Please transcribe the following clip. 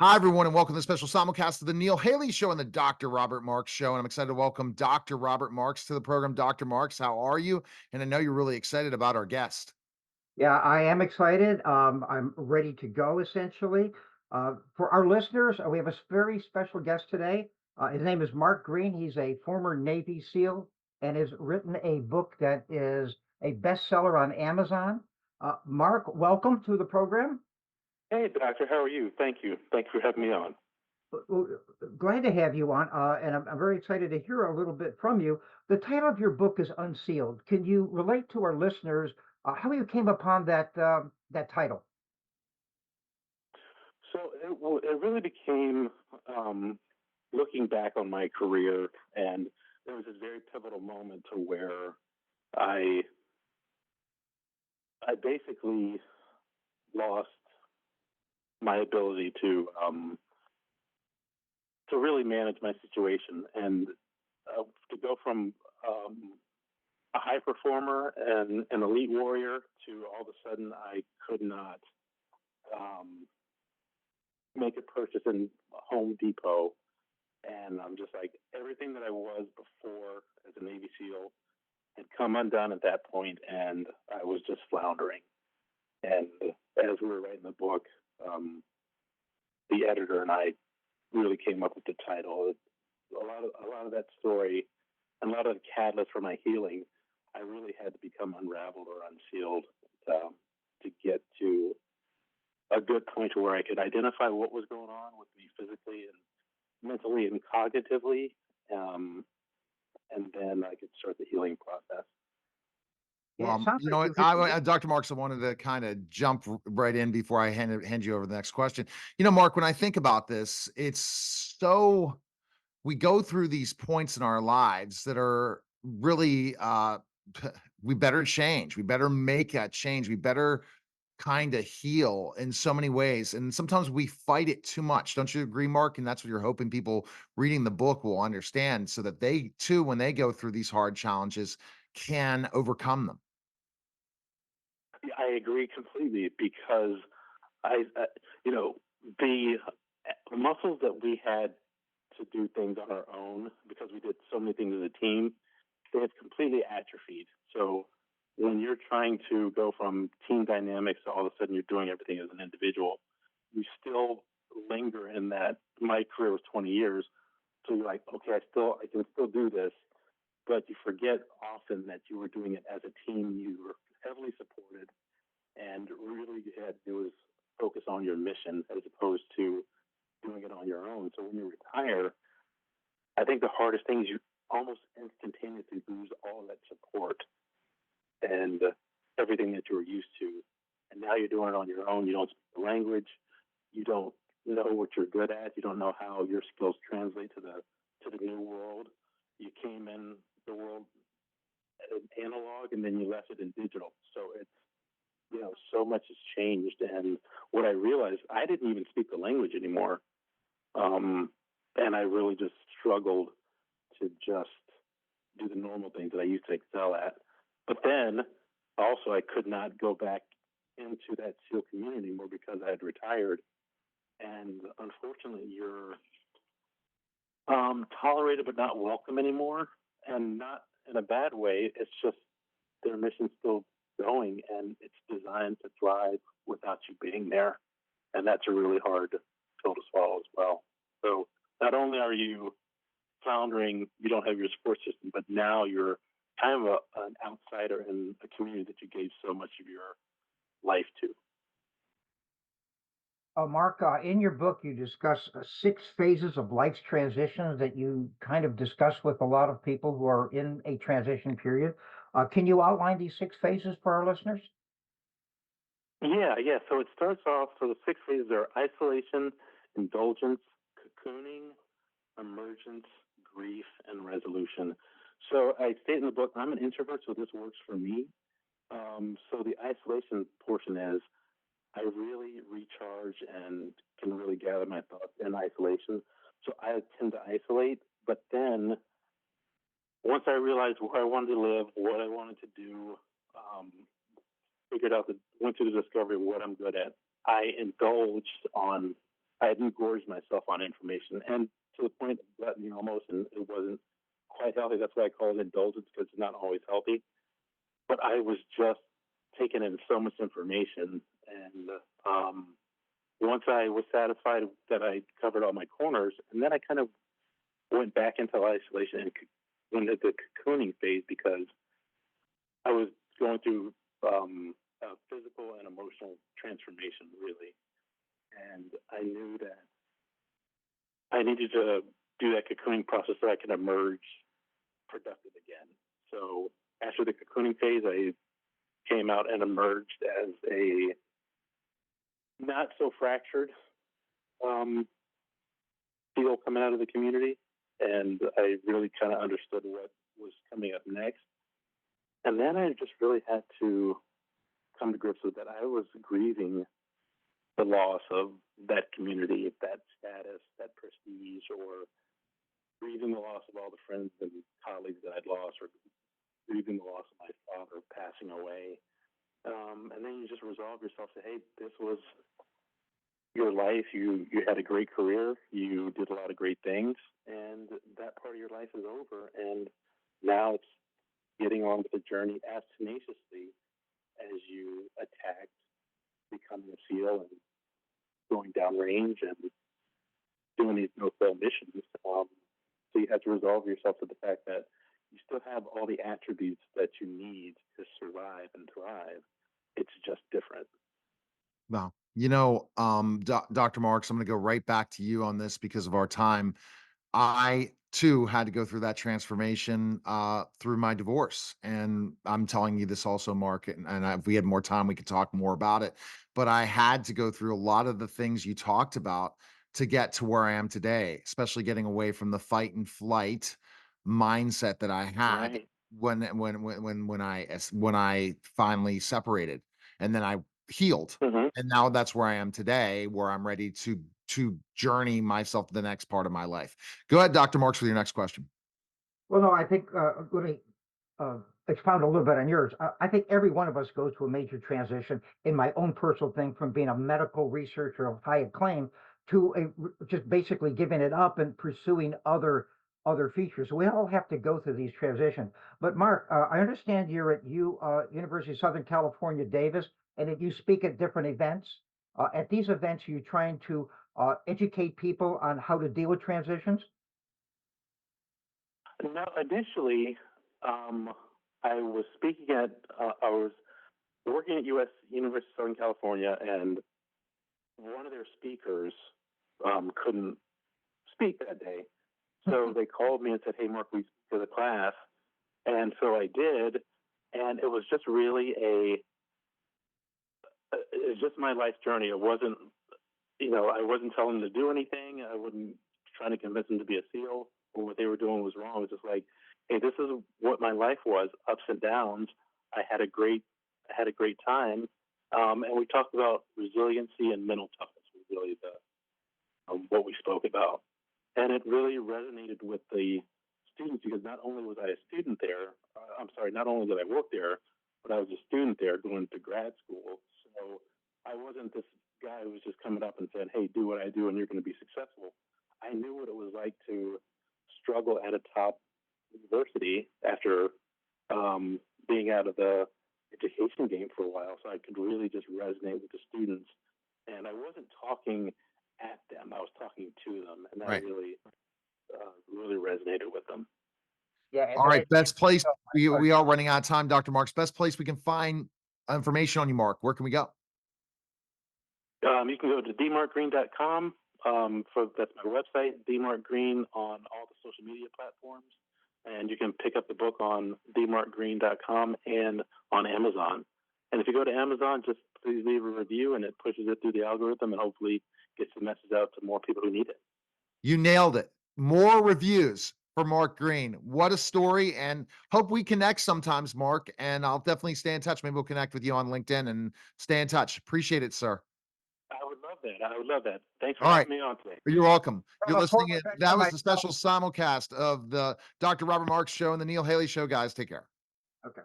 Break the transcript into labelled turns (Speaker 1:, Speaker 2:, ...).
Speaker 1: Hi, everyone, and welcome to the special simulcast of the Neil Haley Show and the Dr. Robert Marks Show. And I'm excited to welcome Dr. Robert Marks to the program. Dr. Marks, how are you? And I know you're really excited about our guest.
Speaker 2: Yeah, I am excited. I'm ready to go, essentially. For our listeners, we have a very special guest today. His name is Mark Greene. He's a former Navy SEAL and has written a book that is a bestseller on Amazon. Mark, welcome to the program.
Speaker 3: Hey, doctor, how are you? Thank you. Thank you for having me on.
Speaker 2: Glad to have you on, and I'm very excited to hear a little bit from you. The title of your book is Unsealed. Can you relate to our listeners how you came upon that title?
Speaker 3: It really became looking back on my career, and there was this very pivotal moment to where I I basically lost my ability to really manage my situation and to go from a high performer and an elite warrior to all of a sudden I could not um, make a purchase in Home Depot. And I'm just like, everything that I was before as a Navy SEAL had come undone at that point, and I was just floundering. And as we were writing the book, the editor and I really came up with the title. A lot of that story and a lot of the catalyst for my healing, I really had to become unraveled or unsealed to get to a good point where I could identify what was going on with me physically and mentally and cognitively, um, and then I could start the healing process.
Speaker 2: Yeah, it
Speaker 1: Well,
Speaker 2: sounds
Speaker 1: you know
Speaker 2: like
Speaker 1: what,
Speaker 2: you hit the
Speaker 1: Dr. Marks, I wanted to kind of jump right in before I hand you over the next question. Mark, when I think about this, it's so we go through these points in our lives that are really we better change. We better make that change. We better kind of heal in so many ways. And sometimes we fight it too much. Don't you agree, Mark? And that's what you're hoping people reading the book will understand so that they too, when they go through these hard challenges, can overcome them.
Speaker 3: I agree completely because I you know, the muscles that we had to do things on our own because we did so many things as a team, they have completely atrophied. So when you're trying to go from team dynamics to all of a sudden you're doing everything as an individual, you still linger in that. My career was 20 years, so you're like, okay, I can still do this, but you forget often that you were doing it as a team. You were heavily supported, and really you had to do is focus on your mission as opposed to doing it on your own. So when you retire, I think the hardest thing is you almost instantaneously lose all of that support and everything that you were used to. And now you're doing it on your own. You don't speak the language. You don't know what you're good at. You don't know how your skills translate to the new world. You came in the world analog and then you left it in digital. So it's so much has changed. And what I realized, I didn't even speak the language anymore, and I really just struggled to just do the normal things that I used to excel at. But then also I could not go back into that SEAL community anymore because I had retired. And unfortunately, you're tolerated but not welcome anymore, and not in a bad way. It's just their mission's still going, and it's designed to thrive without you being there, and that's a really hard pill to swallow as well. So not only are you floundering, you don't have your support system, but now you're kind of an outsider in a community that you gave so much of your life to.
Speaker 2: Mark, in your book, you discuss six phases of life's transitions that you kind of discuss with a lot of people who are in a transition period. Can you outline these six phases for our listeners?
Speaker 3: Yeah. So it starts off. So the six phases are isolation, indulgence, cocooning, emergence, grief, and resolution. So I state in the book, I'm an introvert, so this works for me. So the isolation portion is I really recharge and can really gather my thoughts in isolation. So I tend to isolate, but then once I realized where I wanted to live, what I wanted to do, um, figured out that went through the discovery of what I'm good at. I indulged on I had engorged myself on information, and to the point of gluttony almost, and it wasn't quite healthy. That's why I call it indulgence, because it's not always healthy. But I was just taking in so much information, and once I was satisfied that I covered all my corners, and then I kind of went back into isolation and went into the cocooning phase because I was going through a physical and emotional transformation, really, and I knew that I needed to do that cocooning process so I could emerge productive again. So after the cocooning phase, I came out and emerged as a not so fractured um, deal coming out of the community, and I really kind of understood what was coming up next. And then I just really had to come to grips with that I was grieving the loss of that community, that status, that prestige, or grieving the loss of all the friends and colleagues that I'd lost, or grieving the loss of my father passing away. And then you just resolve yourself, say, hey, this was your life. You had a great career. You did a lot of great things, and that part of your life is over. And now it's getting on with the journey as tenaciously as you attacked becoming a SEAL and going downrange and doing these no-fail missions. So you have to resolve yourself to the fact that you still have all the attributes that you need to survive and thrive. It's just different.
Speaker 1: Wow. Dr. Marks, I'm going to go right back to you on this because of our time. I too had to go through that transformation through my divorce. And I'm telling you this also, Mark, if we had more time, we could talk more about it. But I had to go through a lot of the things you talked about to get to where I am today, especially getting away from the fight and flight mindset that I had
Speaker 3: Right.
Speaker 1: when I finally separated, and then I healed.
Speaker 3: Mm-hmm.
Speaker 1: And now that's where I am today, where I'm ready to journey myself to the next part of my life. Go ahead, Dr. Marks, with your next question.
Speaker 2: Well, no, I think let me expound a little bit on yours. I think every one of us goes through a major transition in my own personal thing from being a medical researcher of high acclaim to just basically giving it up and pursuing other features. So we all have to go through these transitions. But Mark, I understand you're at University of Southern California, Davis, and that you speak at different events. At these events, are you trying to educate people on how to deal with transitions?
Speaker 3: No, initially, I was speaking at, I was working at University of Southern California, and one of their speakers couldn't speak that day. So they called me and said, hey, Mark, we speak to the class. And so I did. And it was just really it was just my life journey. It wasn't, I wasn't telling them to do anything. I wasn't trying to convince them to be a SEAL or what they were doing was wrong. It was just like, hey, this is what my life was, ups and downs. I had a great time. And we talked about resiliency and mental toughness was really what we spoke about. And it really resonated with the students because not only was I a student there, not only did I work there, but I was a student there going to grad school. So I wasn't this guy who was just coming up and said, hey, do what I do and you're going to be successful. I knew what it was like to struggle at a top university after being out of the education game for a while. So I could really just resonate with the students. And I wasn't talking at them, I was talking to them. And that
Speaker 1: Right.
Speaker 3: really resonated with them.
Speaker 2: Yeah,
Speaker 1: All right. Best place.
Speaker 2: Sorry.
Speaker 1: We are running out of time, Dr. Marks. Best place we can find information on you, Mark. Where can we go?
Speaker 3: You can go to dmarkgreene.com. That's my website, dmarkgreene on all the social media platforms. And you can pick up the book on dmarkgreene.com and on Amazon. And if you go to Amazon, just please leave a review, and it pushes it through the algorithm and hopefully gets the message out to more people who need it.
Speaker 1: You nailed it. More reviews for Mark Greene. What a story. And hope we connect sometimes, Mark. And I'll definitely stay in touch. Maybe we'll connect with you on LinkedIn and stay in touch. Appreciate it, sir.
Speaker 3: I would love that. I would love that. Thanks for
Speaker 1: All right.
Speaker 3: having me on today.
Speaker 1: You're welcome. You're
Speaker 2: Well,
Speaker 1: listening in. That was the
Speaker 2: myself.
Speaker 1: special simulcast of the Dr. Robert Marks Show and the Neil Haley Show, guys. Take care.
Speaker 2: Okay.